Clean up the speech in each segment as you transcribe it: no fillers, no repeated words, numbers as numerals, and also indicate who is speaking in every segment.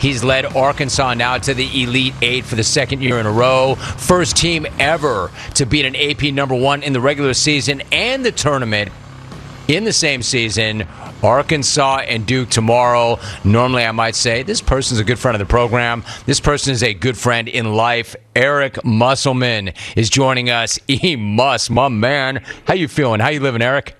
Speaker 1: He's led Arkansas now to the Elite Eight for the second year in a row. First team ever to beat an AP number one in the regular season and the tournament in the same season. Arkansas and Duke tomorrow. Normally, I might say, this person's a good friend of the program. This person is a good friend in life. Eric Musselman is joining us. E-Muss, my man. How you feeling? How you living, Eric?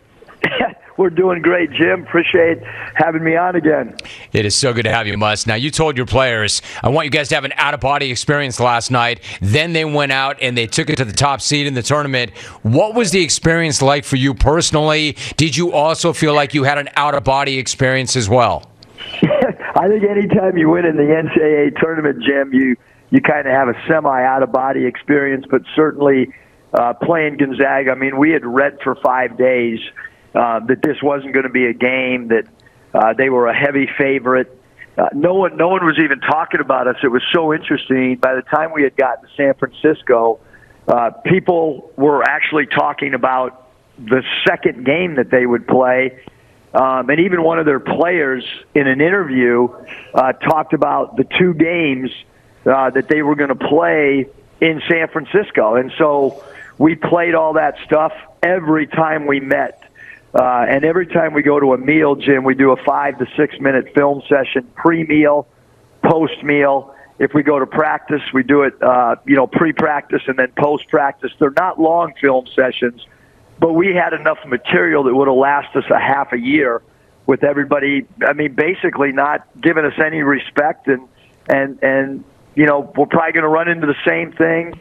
Speaker 2: We're doing great, Jim. Appreciate having me on again.
Speaker 1: It is so good to have you, Muss. Now, you told your players, I want you guys to have an out-of-body experience last night. Then they went out and they took it to the top seed in the tournament. What was the experience like for you personally? Did you also feel like you had an out-of-body experience as well?
Speaker 2: I think anytime you win in the NCAA tournament, Jim, you kind of have a semi-out-of-body experience, but certainly playing Gonzaga, I mean, we had read for 5 days that this wasn't going to be a game, that they were a heavy favorite. No one was even talking about us. It was so interesting. By the time we had gotten to San Francisco, people were actually talking about the second game that they would play. And even one of their players in an interview talked about the 2 games that they were going to play in San Francisco. And so we played all that stuff every time we met. And every time we go to a meal, Jim, we do a 5 to 6 minute film session, pre-meal, post-meal. If we go to practice, we do it, pre-practice and then post-practice. They're not long film sessions, but we had enough material that would have lasted us a half a year with everybody, I mean, basically not giving us any respect. And we're probably going to run into the same thing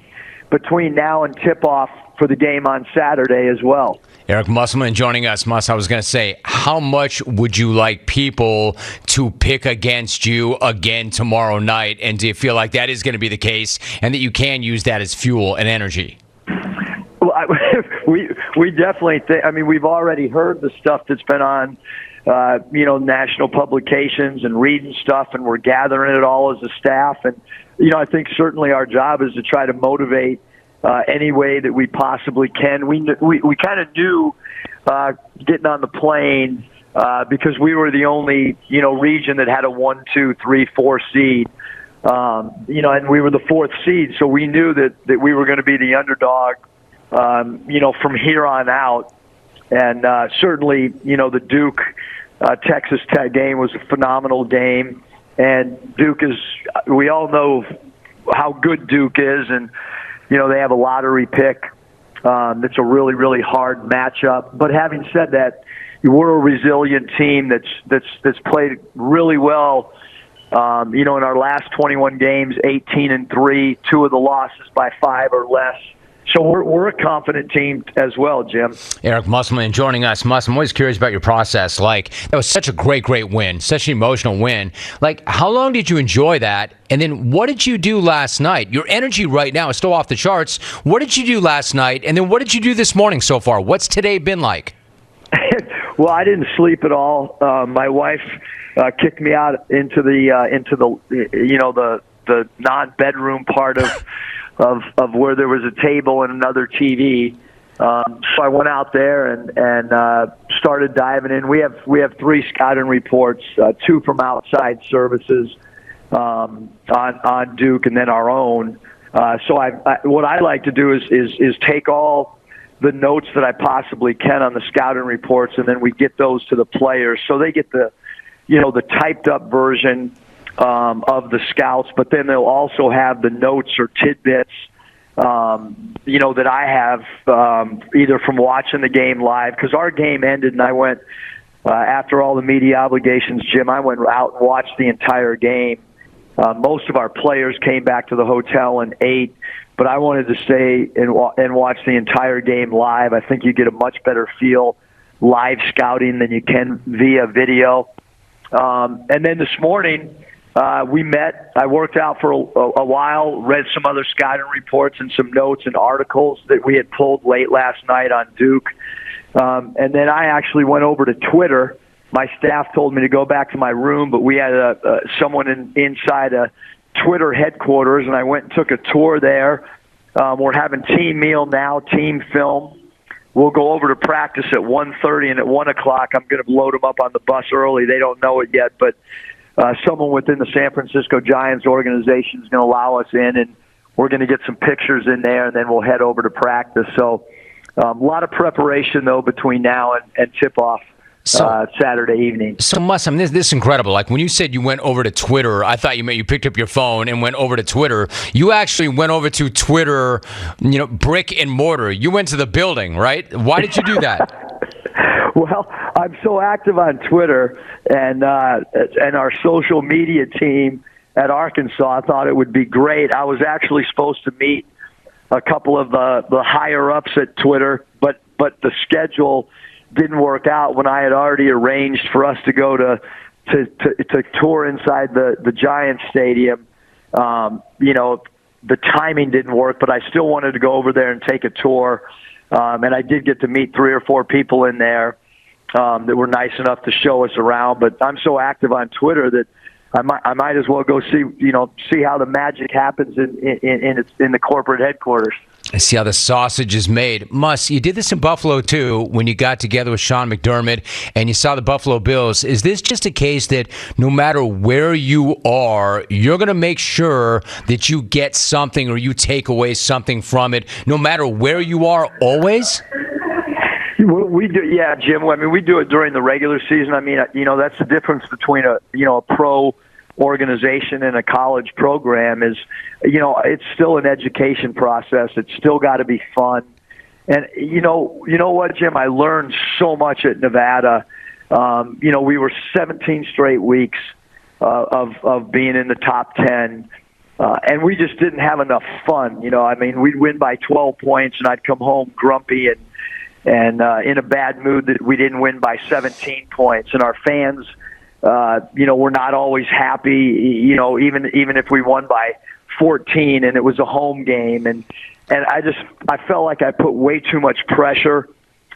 Speaker 2: between now and tip-off for the game on Saturday as well.
Speaker 1: Eric Musselman joining us. Muss, I was going to say, how much would you like people to pick against you again tomorrow night? And do you feel like that is going to be the case and that you can use that as fuel and energy?
Speaker 2: Well, we definitely think, I mean, we've already heard the stuff that's been on, national publications and reading stuff, and we're gathering it all as a staff. And, I think certainly our job is to try to motivate any way that we possibly can. We kind of knew getting on the plane because we were the only region that had a 1, 2, 3, 4 seed. And we were the 4th seed, so we knew that we were going to be the underdog. From here on out, and certainly the Duke Texas Tech game was a phenomenal game, and Duke is. We all know how good Duke is, and they have a lottery pick. That's a really, really hard matchup. But having said that, we're a resilient team that's played really well. In our last 21 games, 18-3, 2 of the losses by 5 or less. So we're a confident team as well, Jim.
Speaker 1: Eric Musselman joining us. Muss, I'm always curious about your process. Like, that was such a great win, such an emotional win. Like, how long did you enjoy that? And then what did you do last night? Your energy right now is still off the charts. What did you do last night? And then what did you do this morning so far? What's today been like?
Speaker 2: Well, I didn't sleep at all. My wife kicked me out into the non-bedroom part of where there was a table and another TV. So I went out there and started diving in. We have 3 scouting reports, 2 from outside services on Duke, and then our own. So what I like to do is take all the notes that I possibly can on the scouting reports, and then we get those to the players, so they get the typed up version of the scouts, but then they'll also have the notes or tidbits, that I have either from watching the game live, because our game ended and I went, after all the media obligations, Jim, I went out and watched the entire game. Most of our players came back to the hotel and ate, but I wanted to stay and watch the entire game live. I think you get a much better feel live scouting than you can via video. And then this morning, we met. I worked out for a while, read some other scouting reports and some notes and articles that we had pulled late last night on Duke. And then I actually went over to Twitter. My staff told me to go back to my room, but we had someone inside a Twitter headquarters, and I went and took a tour there. We're having team meal now, team film. We'll go over to practice at 1:30, and at 1 o'clock I'm going to load them up on the bus early. They don't know it yet, but someone within the San Francisco Giants organization is going to allow us in, and we're going to get some pictures in there, and then we'll head over to practice. So a lot of preparation, though, between now and tip-off Saturday evening.
Speaker 1: So, Muss, I mean, this is incredible. Like, when you said you went over to Twitter, I thought you picked up your phone and went over to Twitter. You actually went over to Twitter, brick and mortar. You went to the building, right? Why did you do that?
Speaker 2: Well, I'm so active on Twitter, and our social media team at Arkansas thought it would be great. I was actually supposed to meet a couple of the higher ups at Twitter, but the schedule didn't work out when I had already arranged for us to go to tour inside the Giants stadium. The timing didn't work, but I still wanted to go over there and take a tour. And I did get to meet 3 or 4 people in there that were nice enough to show us around. But I'm so active on Twitter that I might as well go see how the magic happens in the corporate headquarters.
Speaker 1: I see how the sausage is made. Muss, you did this in Buffalo, too, when you got together with Sean McDermott and you saw the Buffalo Bills. Is this just a case that no matter where you are, you're going to make sure that you get something or you take away something from it, no matter where you are, always?
Speaker 2: We do, yeah, Jim. I mean, we do it during the regular season. I mean, that's the difference between a pro organization and a college program is, it's still an education process. It's still got to be fun. And you know what, Jim, I learned so much at Nevada. We were 17 straight weeks of being in the top 10. And we just didn't have enough fun. We'd win by 12 points and I'd come home grumpy and in a bad mood that we didn't win by 17 points. And our fans, we're not always happy, even if we won by 14 and it was a home game. And I felt like I put way too much pressure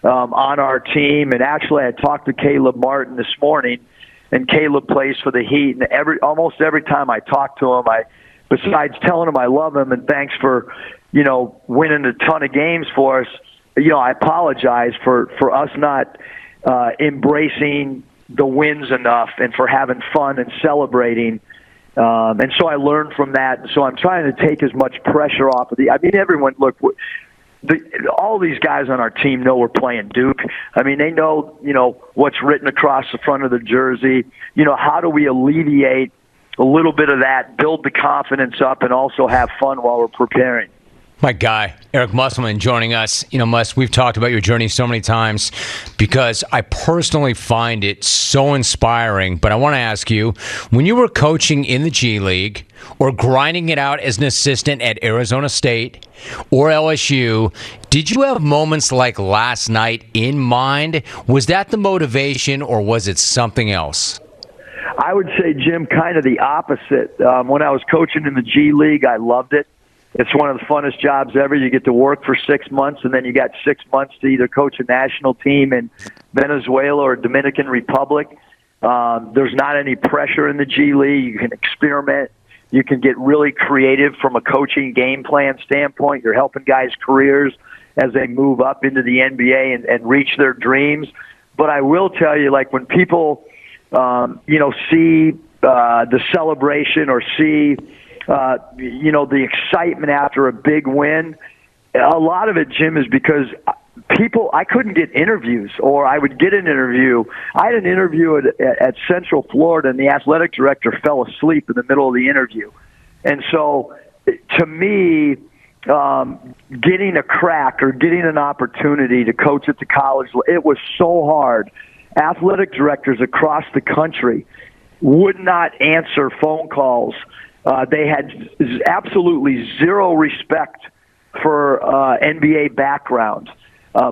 Speaker 2: on our team. And actually, I talked to Caleb Martin this morning, and Caleb plays for the Heat. And almost every time I talk to him, besides telling him I love him and thanks for, winning a ton of games for us, I apologize for us not embracing the wins enough and for having fun and celebrating. And so I learned from that. So I'm trying to take as much pressure off of everyone, look, all these guys on our team know we're playing Duke. They know, what's written across the front of the jersey. How do we alleviate a little bit of that, build the confidence up, and also have fun while we're preparing?
Speaker 1: My guy, Eric Musselman, joining us. Muss, we've talked about your journey so many times because I personally find it so inspiring. But I want to ask you, when you were coaching in the G League or grinding it out as an assistant at Arizona State or LSU, did you have moments like last night in mind? Was that the motivation or was it something else?
Speaker 2: I would say, Jim, kind of the opposite. When I was coaching in the G League, I loved it. It's one of the funnest jobs ever. You get to work for 6 months, and then you got 6 months to either coach a national team in Venezuela or Dominican Republic. There's not any pressure in the G League. You can experiment. You can get really creative from a coaching game plan standpoint. You're helping guys' careers as they move up into the NBA and reach their dreams. But I will tell you, like when people, see the celebration or see the excitement after a big win, a lot of it, Jim, is because I couldn't get interviews, or I would get an interview. I had an interview at Central Florida, and the athletic director fell asleep in the middle of the interview. And so, to me, getting a crack or getting an opportunity to coach at the college, it was so hard. Athletic directors across the country would not answer phone calls. They had absolutely zero respect for NBA background,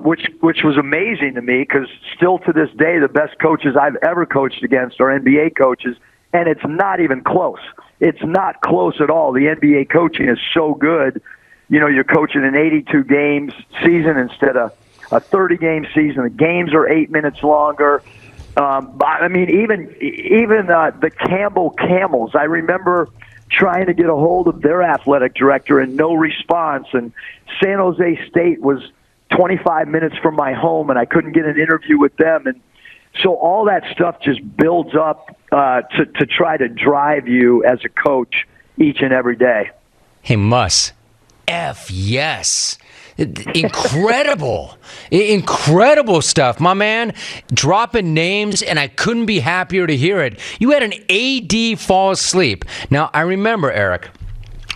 Speaker 2: which was amazing to me because still to this day, the best coaches I've ever coached against are NBA coaches, and it's not even close. It's not close at all. The NBA coaching is so good. You're coaching an 82 games season instead of a 30-game season. The games are 8 minutes longer. Even the Campbell Camels, I remember trying to get a hold of their athletic director and no response. And San Jose State was 25 minutes from my home, and I couldn't get an interview with them. And So all that stuff just builds up to try to drive you as a coach each and every day.
Speaker 1: Hey, Muss, F yes. Incredible. Incredible stuff, my man. Dropping names, and I couldn't be happier to hear it. You had an AD fall asleep. Now, I remember, Eric,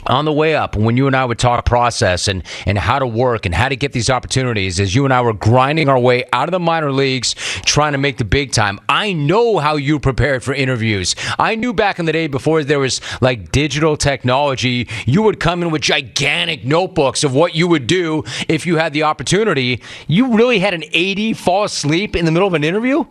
Speaker 1: on the way up, when you and I would talk process and how to work and how to get these opportunities, as you and I were grinding our way out of the minor leagues, trying to make the big time, I know how you prepared for interviews. I knew back in the day, before there was like digital technology, you would come in with gigantic notebooks of what you would do if you had the opportunity. You really had an AD fall asleep in the middle of an interview?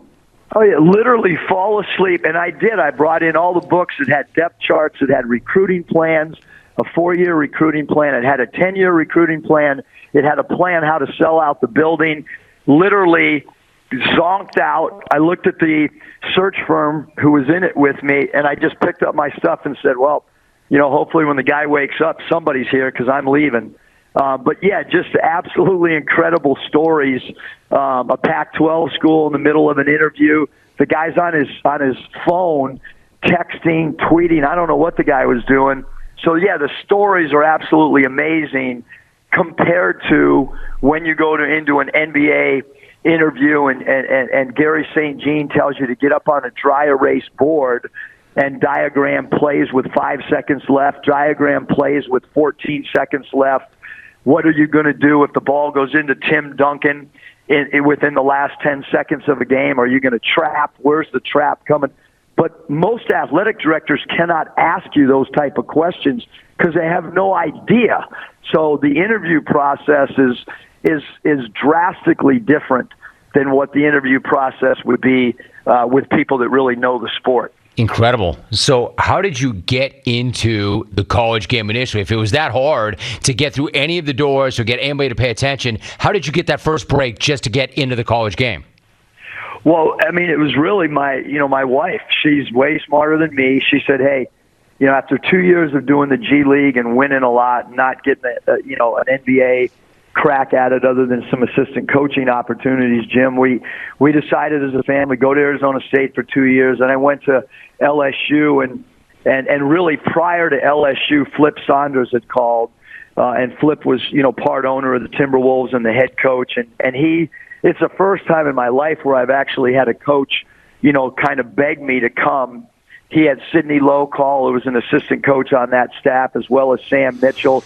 Speaker 2: Oh, yeah, literally fall asleep. And I did. I brought in all the books that had depth charts, that had recruiting plans, a 4-year recruiting plan. It had a 10-year recruiting plan. It had a plan how to sell out the building. Literally zonked out. I looked at the search firm who was in it with me, and I just picked up my stuff and said, well, hopefully when the guy wakes up, somebody's here because I'm leaving. But, yeah, just absolutely incredible stories. A Pac-12 school in the middle of an interview. The guy's on his phone, texting, tweeting. I don't know what the guy was doing. So, yeah, the stories are absolutely amazing compared to when you go into an NBA interview and Gary St. Jean tells you to get up on a dry erase board and diagram plays with 5 seconds left, diagram plays with 14 seconds left. What are you going to do if the ball goes into Tim Duncan within the last 10 seconds of a game? Are you going to trap? Where's the trap coming? But most athletic directors cannot ask you those type of questions because they have no idea. So the interview process is drastically different than what the interview process would be with people that really know the sport.
Speaker 1: Incredible. So how did you get into the college game initially? If it was that hard to get through any of the doors or get anybody to pay attention, how did you get that first break just to get into the college game?
Speaker 2: Well, I mean, it was really my wife. She's way smarter than me. She said, hey, after 2 years of doing the G League and winning a lot, not getting an NBA crack at it other than some assistant coaching opportunities, Jim, we decided as a family go to Arizona State for 2 years, and I went to LSU, and really prior to LSU, Flip Saunders had called, and Flip was part owner of the Timberwolves and the head coach, and he. It's the first time in my life where I've actually had a coach, kind of beg me to come. He had Sidney Lowe call, who was an assistant coach on that staff, as well as Sam Mitchell.